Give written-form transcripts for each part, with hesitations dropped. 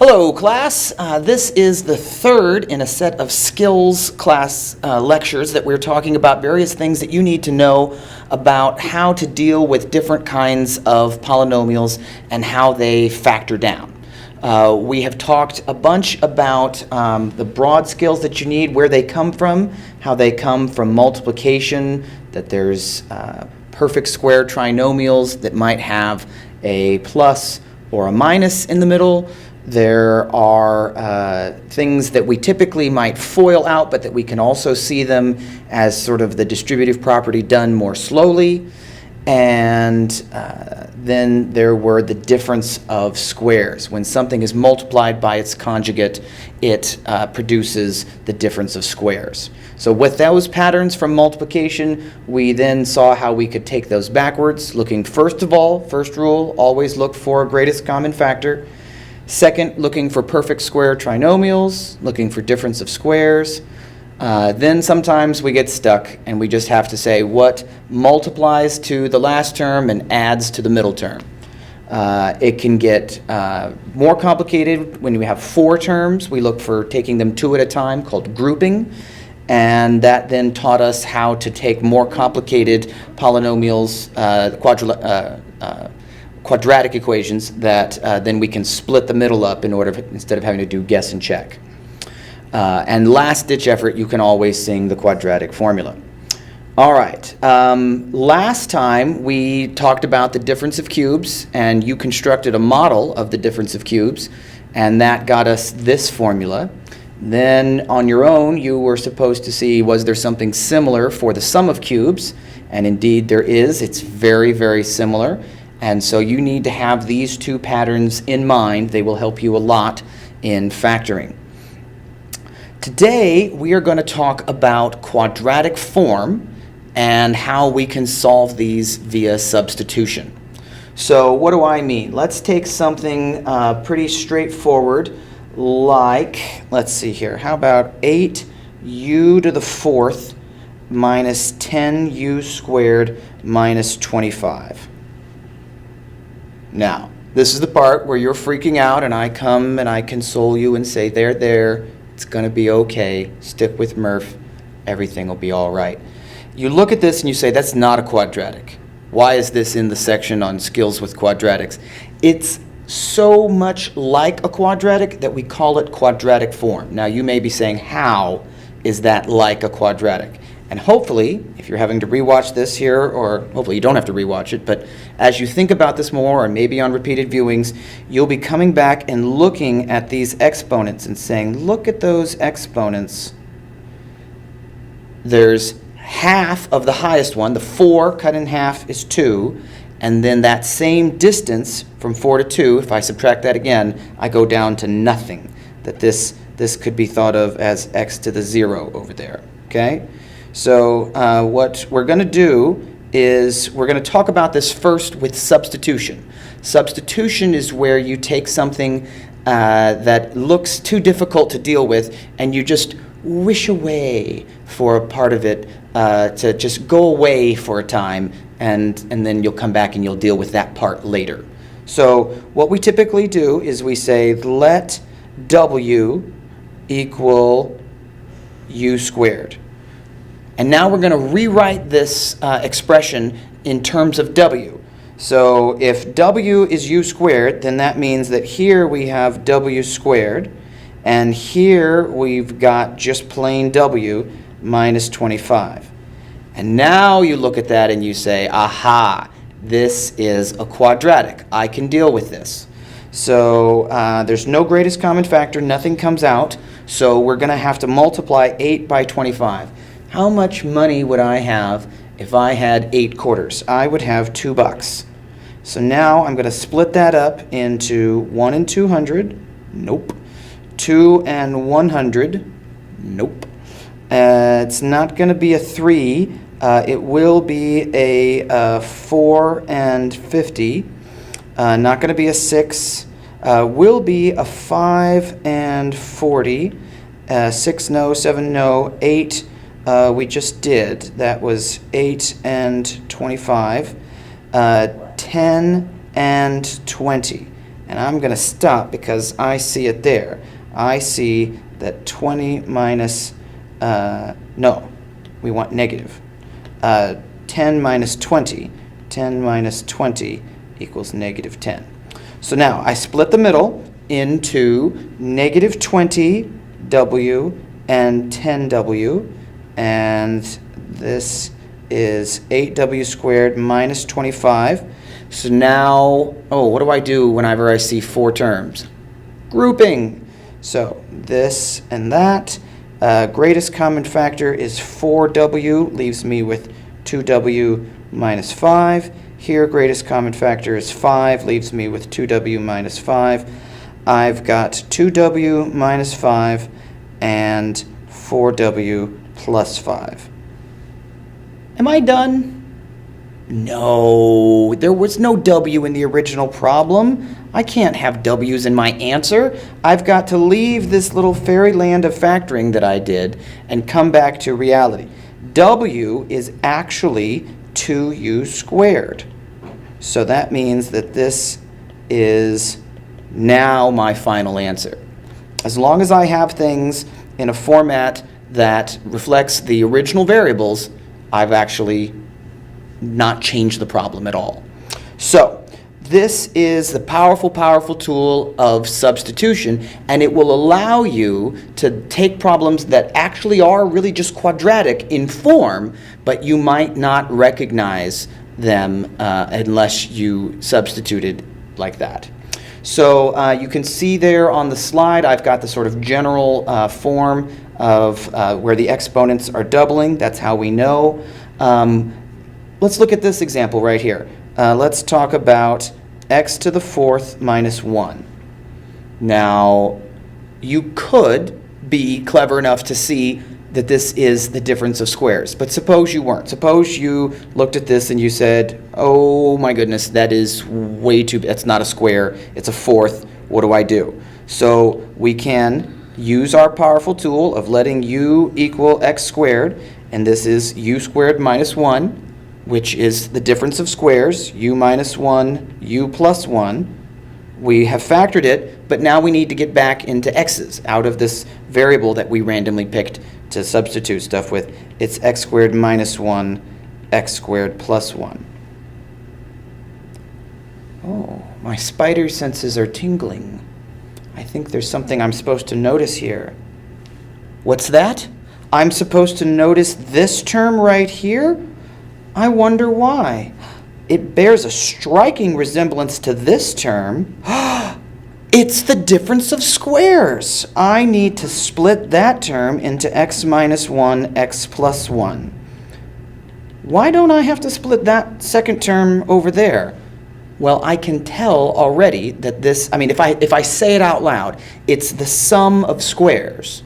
Hello, class. This is the third in a set of skills class lectures that we're talking about various things that you need to know about how to deal with different kinds of polynomials and how they factor down. We have talked a bunch about the broad skills that you need, where they come from, how they come from multiplication, that there's perfect square trinomials that might have a plus or a minus in the middle. There are things that we typically might FOIL out, but that we can also see them as sort of the distributive property done more slowly. And then there were the difference of squares. When something is multiplied by its conjugate, it produces the difference of squares. So with those patterns from multiplication, we then saw how we could take those backwards, looking first of all, first rule, always look for greatest common factor. Second, looking for perfect square trinomials, looking for difference of squares. Then sometimes we get stuck and we just have to say what multiplies to the last term and adds to the middle term. It can get more complicated when we have four terms. We look for taking them two at a time, called grouping. And that then taught us how to take more complicated polynomials, quadratic equations that then we can split the middle up instead of having to do guess and check. And last ditch effort, you can always sing the quadratic formula. All right, last time we talked about the difference of cubes, and you constructed a model of the difference of cubes, and that got us this formula. Then on your own, you were supposed to see, was there something similar for the sum of cubes? And indeed there is. It's very, very similar. And so you need to have these two patterns in mind. They will help you a lot in factoring. Today, we are going to talk about quadratic form and how we can solve these via substitution. So what do I mean? Let's take something pretty straightforward like, let's see here, how about 8u to the fourth minus 10u squared minus 25. Now, this is the part where you're freaking out and I come and I console you and say, there, it's going to be okay. Stick with Murph. Everything will be all right. You look at this and you say, that's not a quadratic. Why is this in the section on skills with quadratics? It's so much like a quadratic that we call it quadratic form. Now, you may be saying, how is that like a quadratic? And hopefully, if you're having to rewatch this here, or hopefully you don't have to rewatch it, but as you think about this more, or maybe on repeated viewings, you'll be coming back and looking at these exponents and saying, look at those exponents. There's half of the highest one. The 4 cut in half is 2. And then that same distance from 4 to 2, if I subtract that again, I go down to nothing. That this could be thought of as x to the 0 over there. Okay? So what we're going to do is we're going to talk about this first with substitution. Substitution is where you take something that looks too difficult to deal with and you just wish away for a part of it to just go away for a time, and then you'll come back and you'll deal with that part later. So what we typically do is we say let w equal u squared. And now we're going to rewrite this expression in terms of w. So if w is u squared, then that means that here we have w squared, and here we've got just plain w minus 25. And now you look at that and you say, aha, this is a quadratic. I can deal with this. So there's no greatest common factor. Nothing comes out. So we're going to have to multiply 8 by 25. How much money would I have if I had 8 quarters? I would have $2. So now I'm going to split that up into 1 and 200. Nope. 2 and 100. Nope. It's not going to be a 3. It will be a 4 and 50. Not going to be a 6. Will be a 5 and 40. 6 no, 7 no, 8 we just did. That was 8 and 25. 10 and 20. And I'm going to stop because I see it there. I see that 20 minus, no, we want negative. 10 minus 20. 10 minus 20 equals negative 10. So now I split the middle into negative 20w and 10w, and this is 8w squared minus 25. So now, oh, what do I do whenever I see four terms? Grouping. So this and that. Greatest common factor is 4w, leaves me with 2w minus 5. Here, greatest common factor is 5, leaves me with 2w minus 5. I've got 2w minus 5 and 4w plus 5. Am I done? No, there was no w in the original problem. I can't have w's in my answer. I've got to leave this little fairyland of factoring that I did and come back to reality. W is actually 2u squared. So that means that this is now my final answer. As long as I have things in a format that reflects the original variables, I've actually not changed the problem at all. So this is the powerful, powerful tool of substitution, and it will allow you to take problems that actually are really just quadratic in form, but you might not recognize them unless you substituted like that. So you can see there on the slide, I've got the sort of general form of where the exponents are doubling. That's how we know. Let's look at this example right here. Let's talk about x to the fourth minus 1. Now, you could be clever enough to see that this is the difference of squares, but suppose you weren't. Suppose you looked at this and you said, oh my goodness, that is way too, that's not a square, it's a fourth, what do I do? So we can use our powerful tool of letting u equal x squared, and this is u squared minus 1, which is the difference of squares, u minus 1, u plus 1. We have factored it, but now we need to get back into x's out of this variable that we randomly picked to substitute stuff with. It's x squared minus 1, x squared plus 1. Oh, my spider senses are tingling. I think there's something I'm supposed to notice here. What's that? I'm supposed to notice this term right here? I wonder why. It bears a striking resemblance to this term. It's the difference of squares. I need to split that term into x minus 1, x plus 1. Why don't I have to split that second term over there? Well, I can tell already that this, I mean, if I say it out loud, it's the sum of squares.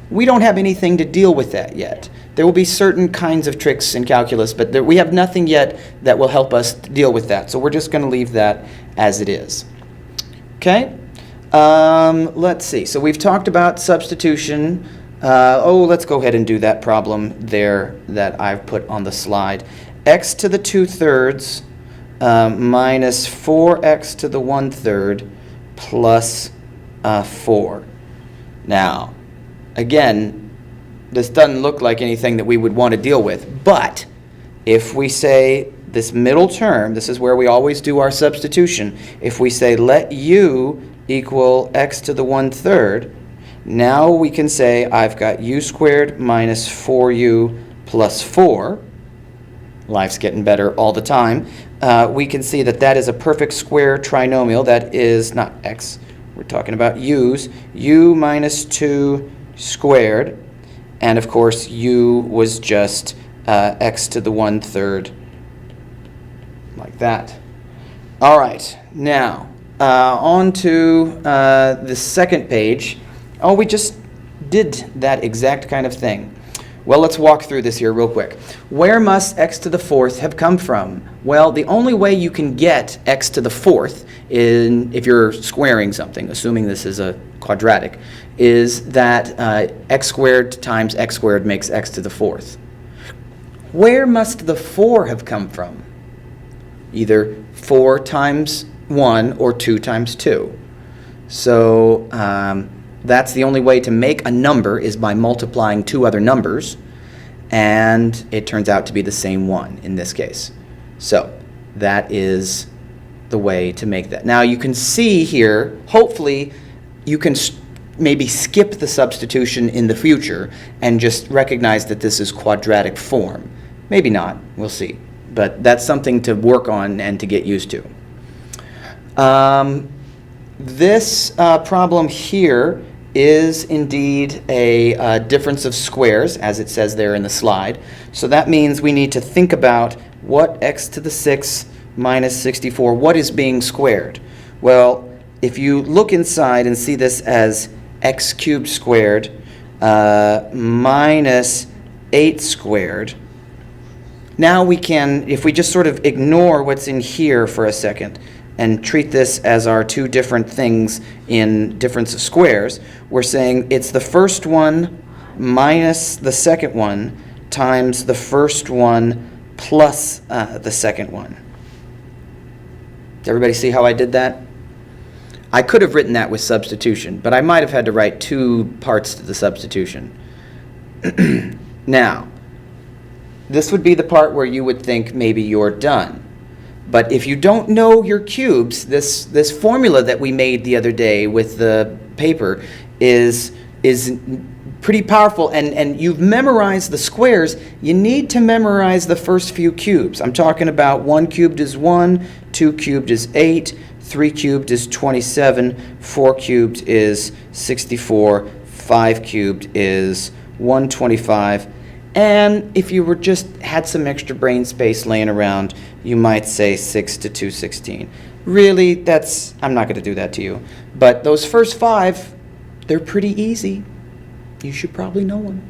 We don't have anything to deal with that yet. There will be certain kinds of tricks in calculus, but we have nothing yet that will help us deal with that. So we're just going to leave that as it is. Okay? Let's see. So we've talked about substitution. Let's go ahead and do that problem there that I've put on the slide. X to the 2/3 minus 4x to the 1/3 plus 4. Now, again, this doesn't look like anything that we would want to deal with, but if we say this middle term, this is where we always do our substitution, if we say let u equal x to the 1/3, now we can say I've got u squared minus 4u plus 4. Life's getting better all the time. We can see that that is a perfect square trinomial. That is not x. We're talking about u's. U minus 2 squared. And of course, u was just x to the 1/3, like that. All right, now on to the second page. Oh, we just did that exact kind of thing. Well, let's walk through this here real quick. Where must x to the 4th have come from? Well, the only way you can get x to the 4th, if you're squaring something, assuming this is a quadratic, is that x squared times x squared makes x to the 4th. Where must the 4 have come from? Either 4 times 1 or 2 times 2. So that's the only way to make a number is by multiplying two other numbers, and it turns out to be the same one in this case. So that is the way to make that. Now you can see here, hopefully you can maybe skip the substitution in the future and just recognize that this is quadratic form. Maybe not, we'll see. But that's something to work on and to get used to. This problem here is indeed a difference of squares, as it says there in the slide. So that means we need to think about what x to the 6 minus 64, what is being squared? Well, if you look inside and see this as x cubed squared minus 8 squared, now we can, if we just sort of ignore what's in here for a second and treat this as our two different things in difference of squares, we're saying it's the first one minus the second one times the first one plus the second one. Does everybody see how I did that? I could have written that with substitution, but I might have had to write two parts to the substitution. Now, this would be the part where you would think maybe you're done. But if you don't know your cubes, this formula that we made the other day with the paper is pretty powerful, and you've memorized the squares. You need to memorize the first few cubes. I'm talking about 1 cubed is 1, 2 cubed is 8, 3 cubed is 27, 4 cubed is 64, 5 cubed is 125. And if you were just had some extra brain space laying around, you might say 6 to 216. Really, I'm not going to do that to you. But those first 5, they're pretty easy. You should probably know them.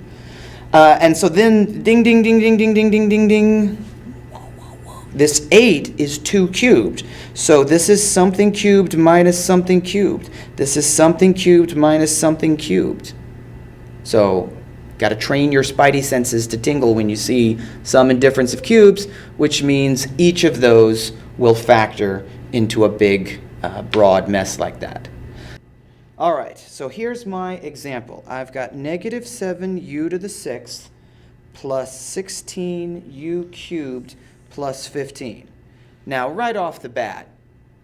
And so then, ding, ding, ding, ding, ding, ding, ding, ding, ding. This 8 is 2 cubed. So this is something cubed minus something cubed. This is something cubed minus something cubed. So got to train your spidey senses to tingle when you see sum and difference of cubes, which means each of those will factor into a big, broad mess like that. All right, so here's my example. I've got negative 7u to the 6th plus 16u cubed plus 15. Now, right off the bat,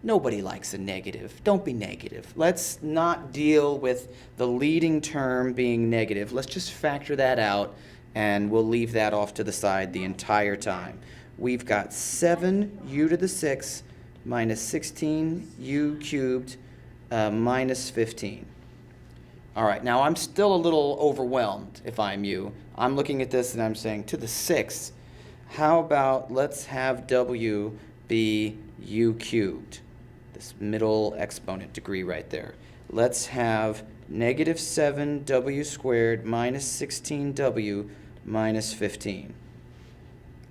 nobody likes a negative. Don't be negative. Let's not deal with the leading term being negative. Let's just factor that out, and we'll leave that off to the side the entire time. We've got 7u to the 6 minus 16u cubed minus 15. All right, now I'm still a little overwhelmed if I'm you. I'm looking at this and I'm saying, to the 6th, how about let's have w be u cubed? This middle exponent degree right there. Let's have negative 7w squared minus 16w minus 15.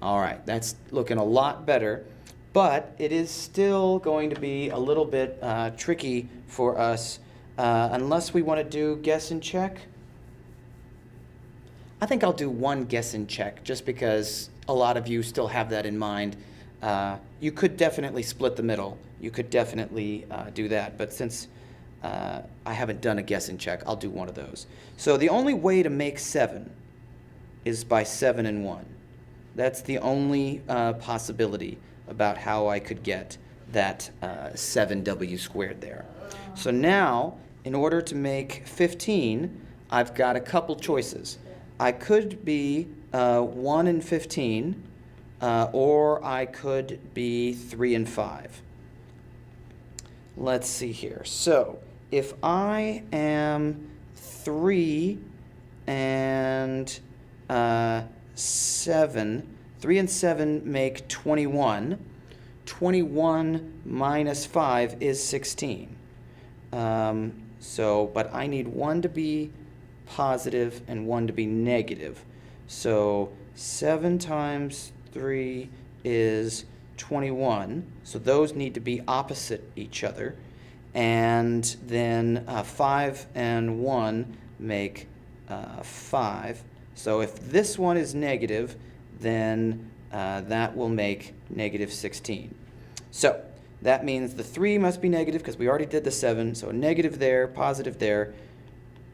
All right, that's looking a lot better, but it is still going to be a little bit tricky for us unless we want to do guess and check. I think I'll do one guess and check just because a lot of you still have that in mind. You could definitely split the middle. You could definitely do that, but since I haven't done a guess and check, I'll do one of those. So the only way to make 7 is by 7 and 1. That's the only possibility about how I could get that 7w squared there. So now, in order to make 15, I've got a couple choices. I could be 1 and 15, or I could be 3 and 5. Let's see here. So if I am 3 and 7, 3 and 7 make 21. 21 minus 5 is 16. But I need 1 to be positive and 1 to be negative. So 7 times 3 is 21. So those need to be opposite each other. And then 5 and 1 make 5. So if this one is negative, then that will make negative 16. So That means the 3 must be negative because we already did the 7. So a negative there, positive there.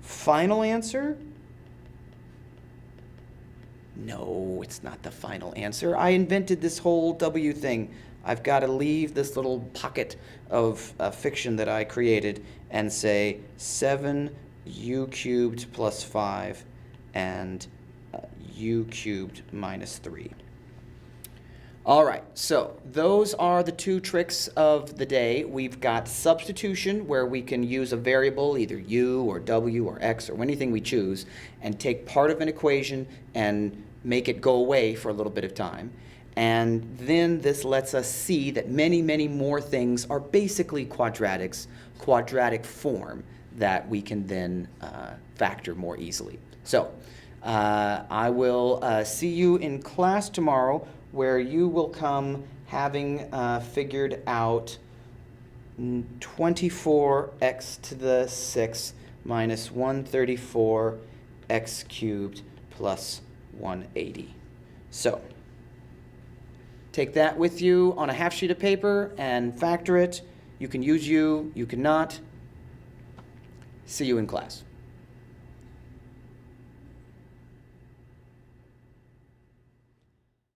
Final answer? No, it's not the final answer. I invented this whole W thing. I've got to leave this little pocket of fiction that I created and say 7u cubed plus 5 and u cubed minus 3. All right, so those are the 2 tricks of the day. We've got substitution, where we can use a variable, either u or w or x or anything we choose, and take part of an equation and make it go away for a little bit of time. And then this lets us see that many, many more things are basically quadratics, quadratic form, that we can then factor more easily. So I will see you in class tomorrow, where you will come having figured out 24x to the 6 minus 134x cubed plus 180. So take that with you on a half sheet of paper and factor it. You can use you cannot. See you in class.